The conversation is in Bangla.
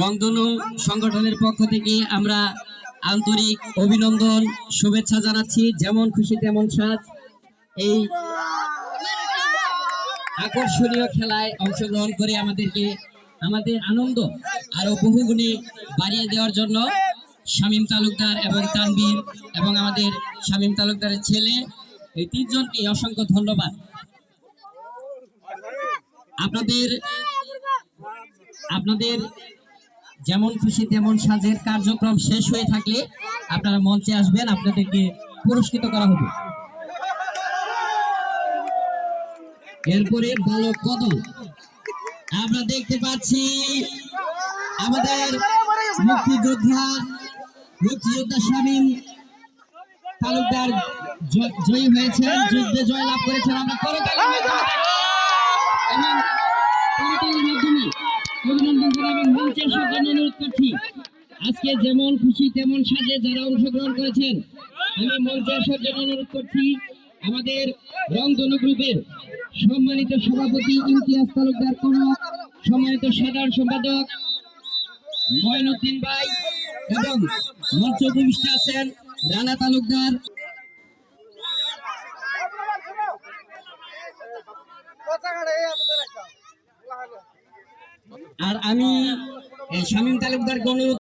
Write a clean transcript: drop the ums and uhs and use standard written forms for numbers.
রংধনু সংগঠনের পক্ষ থেকে আমরা আন্তরিক অভিনন্দন শুভেচ্ছা জানাচ্ছি। যেমন খুশি তেমন সাজ এই আকর্ষণীয় খেলায় অংশগ্রহণ করে আমাদের আনন্দ আরো বহুগুণে বাড়িয়ে দেওয়ার জন্য শামীম তালুকদার এবং তানভীর এবং আমাদের শামীম তালুকদারের ছেলে এই তিনজনকে অসংখ্য ধন্যবাদ। আপনাদের যেমন খুশি তেমন সাজের কার্যক্রম শেষ হয়ে থাকলে আপনারা মঞ্চে আসবেন, আপনাদেরকে পুরস্কৃত করা হবে। এরপরে বালক কদল আমরা দেখতে পাচ্ছি আমাদের মুক্তিযোদ্ধা শামীম তালুকদার জয়ী হয়েছেন, যুদ্ধে জয়লাভ করেছেন। আমরা করতালির মাধ্যমে অভিনন্দন করি এবং মঞ্চের সাথে অনুরোধ করছি আজকে যেমন খুশি তেমন সাজে যারা অংশগ্রহণ করেছেন আমি মঞ্চের সাথে অনুরোধ করছি আমাদের রংধনু গ্রুপের সম্মানিত সভাপতি ইমতিয়াজ তালুকদার, সম্মানিত সাধারণ সম্পাদক মঈনুদ্দিন ভাই এবং মঞ্চ উপবিষ্ট আছেন রানা তালুকদার। আর আমি শামীম তালুকদারকে অনুরোধ